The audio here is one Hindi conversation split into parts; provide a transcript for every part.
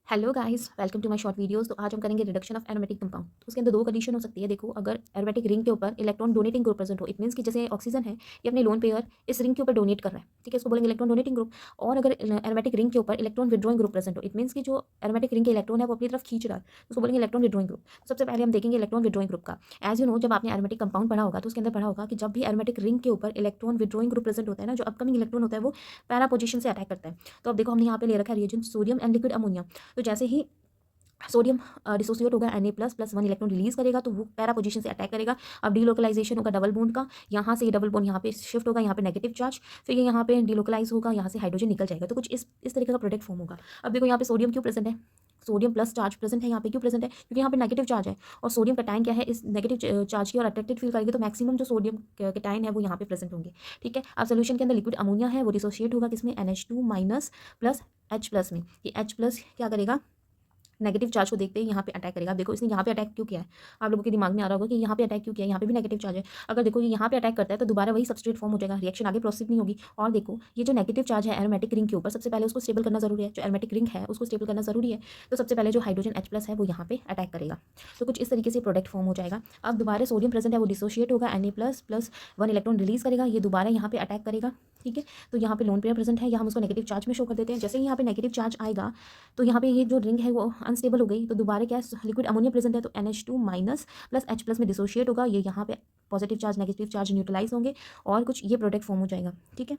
Hello guys, welcome to my short videos. तो आज हम करेंगे रिडक्शन ऑफ एरोमेटिक कंपाउंड। तो उसके अंदर दो कंडीशन हो सकती है। देखो, अगर एरोमेटिक रिंग के ऊपर इलेक्ट्रॉन डोनेटिंग ग्रुप प्रेजेंट हो, इट मींस कि जैसे ऑक्सीजन है, ये अपने लोन पेयर इस रिंग के ऊपर डोनेट कर रहा है, ठीक है, इसको बोलेंगे इलेक्ट्रॉन डोनेटिंग ग्रुप। और अगर एरोमेटिक रिंग के ऊपर इलेक्ट्रॉन विड्रॉइंग ग्रुप प्रेजेंट हो, इट मींस कि जो एरोमेटिक रिंग के इलेक्ट्रॉन है वो अपनी तरफ खींच रहा है, तो उसको बोलेंगे इलेक्ट्रॉन विड्रॉइंग ग्रुप। सबसे पहले हम देखेंगे इलेक्ट्रॉन विड्रॉइंग ग्रुप का। एज यू नो, जब आपने एरोमेटिक कंपाउंड पढ़ा होगा तो उसके अंदर पढ़ा होगा कि जब भी एरोमेटिक रिंग के ऊपर इलेक्ट्रॉन विड्रॉइंग ग्रुप प्रेजेंट होता है ना, जो अपकमिंग इलेक्ट्रॉन होता है वो पैरा पोजीशन से अटैक करता है। तो अब देखो, हमने यहाँ पे ले रखा है reagent sodium and liquid ammonia. तो जैसे ही सोडियम डिसोसिएट होगा, Na++1 इलेक्ट्रॉन रिलीज करेगा, तो वो पैरा पोजीशन से अटैक करेगा। अब डीलोकलाइजेशन होगा डबल बॉन्ड का, यहाँ से ये डबल बॉन्ड यहाँ पे शिफ्ट होगा, यहाँ पे नेगेटिव चार्ज, फिर ये यहाँ पे डीलोकलाइज होगा, यहाँ से हाइड्रोजन निकल जाएगा। तो कुछ इस तरीके का प्रोडक्ट फॉर्म होगा। अब देखो, यहाँ पे सोडियम क्यों प्रेजेंट है, सोडियम प्लस चार्ज प्रेजेंट है यहाँ पे, क्यों प्रेजेंट है, क्योंकि यहाँ पे नेगेटिव चार्ज है और सोडियम कटायन क्या है, इस नेगेटिव चार्ज की और अट्रैक्टेड फील करेंगे, तो मैक्सिमम जो सोडियम कटायन है वो यहाँ पे प्रेजेंट होंगे। ठीक है, अब सोल्यूशन के अंदर लिक्विड अमोनिया है, वो डिसोशिएट होगा किसमें, NH2- प्लस H+ में। ये H+ क्या करेगा, नेगेटिव चार्ज को देखते ही यहाँ पे अटैक करेगा। देखो, इसने यहाँ पे अटैक क्यों किया है, आप लोगों के दिमाग में आ रहा होगा कि यहाँ पे अटैक क्यों किया है, यहाँ पे भी नेगेटिव चार्ज है। अगर देखो ये यहाँ पे अटैक करता है तो दोबारा वही सबस्ट्रेट फॉर्म हो जाएगा, रिएक्शन आगे प्रोसीड नहीं होगी। और देखो, ये जो नेगेटिव चार्ज है एरोमेटिक रिंग के ऊपर, सबसे पहले उसको स्टेबल करना जरूरी है, जो एरोमेटिक रिंग है उसको स्टेबल करना जरूरी है। तो सबसे पहले जो हाइड्रोजन H+ है वो यहाँ पे अटैक करेगा। तो कुछ इस तरीके से प्रोडक्ट फॉर्म हो जाएगा। अब दोबारा सोडियम प्रेजेंट है, वो डिसोशिएट होगा, Na++1 इलेक्ट्रॉन रिलीज करेगा, ये दोबारा यहाँ पे अटैक करेगा। ठीक है, तो यहाँ पे लोन पेयर प्रेजेंट है, यहाँ हम उसको नेगेटिव चार्ज में शो कर देते हैं। जैसे ही यहाँ पे नेगेटिव चार्ज आएगा तो यहाँ पे ये जो रिंग है वो अनस्टेबल हो गई, तो दोबारा क्या है, लिक्विड अमोनिया प्रेजेंट है, तो NH2- प्लस H+ में डिसोशिएट होगा, ये यहाँ पे positive charge negative charge neutralize होंगे और कुछ ये प्रोडक्ट फॉर्म हो जाएगा। ठीक है,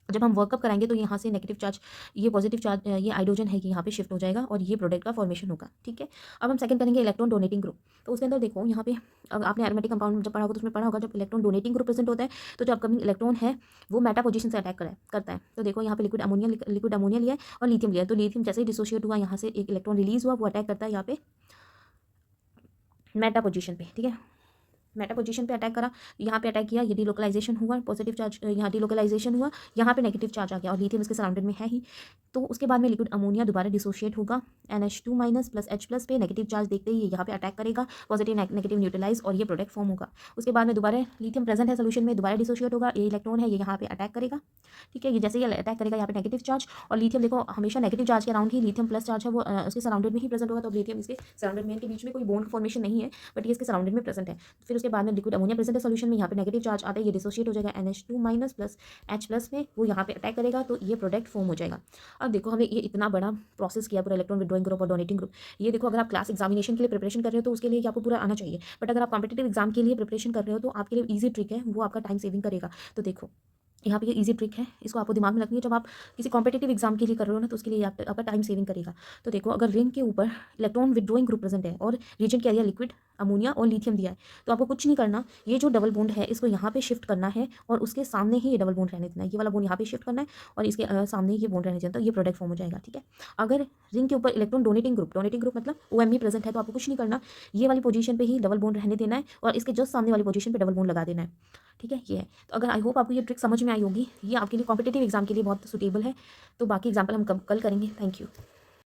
जब हम वर्कअप कराएंगे तो यहाँ से नेगेटिव चार्ज, ये पॉजिटिव चार्ज, ये हाइड्रोजन है कि यहाँ पे शिफ्ट हो जाएगा और ये प्रोडक्ट का फॉर्मेशन होगा। ठीक है, अब हम सेकंड करेंगे इलेक्ट्रॉन डोनेटिंग ग्रुप। तो उसके अंदर देखो, यहाँ पे अगर आपने एरोमेटिक कंपाउंड जब पढ़ा होगा तो उसमें पढ़ा होगा, जब इलेक्ट्रॉन डोनेटिंग ग्रुप प्रेजेंट होता है तो जो अपकमिंग इलेक्ट्रॉन है वो मेटा पोजीशन से अटैक करता है। तो देखो, यहाँ पे लिक्विड अमोनिया लिया है और लिथियम लिया है, तो लिथियम जैसे ही डिसोशिएट हुआ, यहाँ से एक इलेक्ट्रॉन रिलीज हुआ, वो अटैक करता है यहाँ पे मेटा पोजीशन पे। ठीक है, मेटा पोजीशन पे अटैक करा, यहाँ पे अटैक किया, ये डीलोकलाइजेशन हुआ, पॉजिटिव चार्ज यहाँ डीलोकलाइजेशन हुआ, यहाँ पे नेगेटिव चार्ज आ गया और लिथियम इसके सराउंडेड में है ही। तो उसके बाद में लिक्विड अमोनिया दोबारा डिसोशिएट होगा, NH2- प्लस H+ पे नेगेटिव चार्ज देखते ही ये यहाँ पे अटैक करेगा, पॉजिटिव नेगेटिव न्यूट्रलाइज, और ये प्रोडक्ट फॉर्म होगा। उसके बाद में दोबारा लिथियम प्रेजेंट है सोल्यूशन में, दोबारा डिसोशिएट होगा, ये इलेक्ट्रॉन है ये यहाँ पे अटैक करेगा। ठीक है, ये जैसे ही अटैक करेगा यहाँ पे नेगेटिव चार्ज, और लिथियम देखो हमेशा नेगेटिव चार्ज के अराउंड ही लिथियम प्लस चार्ज है वो उसके सराउंडेड में ही प्रेजेंट होगा, तो लिथियम इसके सराउंडेड में, इनके बीच में कोई बॉन्ड फॉर्मेशन नहीं है, बट ये इसके सराउंडेड में प्रेजेंट है। फिर उसके बाद में लिक्विड अमोनिया प्रेजेंट है सोल्यूशन में, यहाँ पे नेगेटिव चार्ज आता है, ये डिसोशिएट हो जाएगा NH2- प्लस H+ में, वो यहाँ पे अटैक करेगा, तो ये प्रोडक्ट फॉर्म हो जाएगा। अब देखो, हमने ये इतना बड़ा प्रोसेस किया पूरा, इलेक्ट्रॉन विड्रॉइंग ग्रुप और डोनेटिंग ग्रुप। ये देखो, अगर आप क्लास एग्जामिनेशन के लिए प्रिपरेशन कर रहे हो तो उसके लिए आपको पूरा आना चाहिए, बट अगर आप कॉम्पिटेटिव एग्जाम के लिए प्रिपरेशन कर रहे हो तो आपके लिए ईजी ट्रिक है, वो आपका टाइम सेविंग करेगा। तो देखो, यहाँ पे ये ईजी ट्रिक है, इसको आपको दिमाग में रखनी है जब आप किसी कॉम्पिटेटिव एग्जाम के लिए कर रहे हो ना, तो उसके लिए आपका टाइम सेविंग करेगा। तो देखो, अगर रिंग के ऊपर इलेक्ट्रॉन विड्रॉइंग ग्रुप प्रेजेंट है और रीजन क्या दिया, लिक्विड अमोनिया और लिथियम दिया है, तो आपको कुछ नहीं करना, ये जो डबल बॉन्ड है इसको यहाँ पे शिफ्ट करना है और उसके सामने ही ये डबल बॉन्ड रहने देना है, ये वाला बॉन्ड यहाँ पे शिफ्ट करना है और इसके सामने ही ये बॉन्ड रहने देना, तो ये प्रोडक्ट फॉर्म हो जाएगा। ठीक है, अगर रिंग के ऊपर इलेक्ट्रॉन डोनेटिंग ग्रुप मतलब OMe प्रेजेंट है, तो आपको कुछ नहीं करना, ये वाली पोजीशन पे ही डबल बॉन्ड रहने देना है और इसके जस्ट सामने वाली पोजीशन पे डबल बॉन्ड लगा देना है। ठीक है, ये है। तो अगर आई होप आपको ये ट्रिक समझ में आई होगी, ये आपके लिए कॉम्पिटेटिव एग्जाम के लिए बहुत सुटेबल है। तो बाकी एग्जाम्पल हम कल करेंगे। Thank you.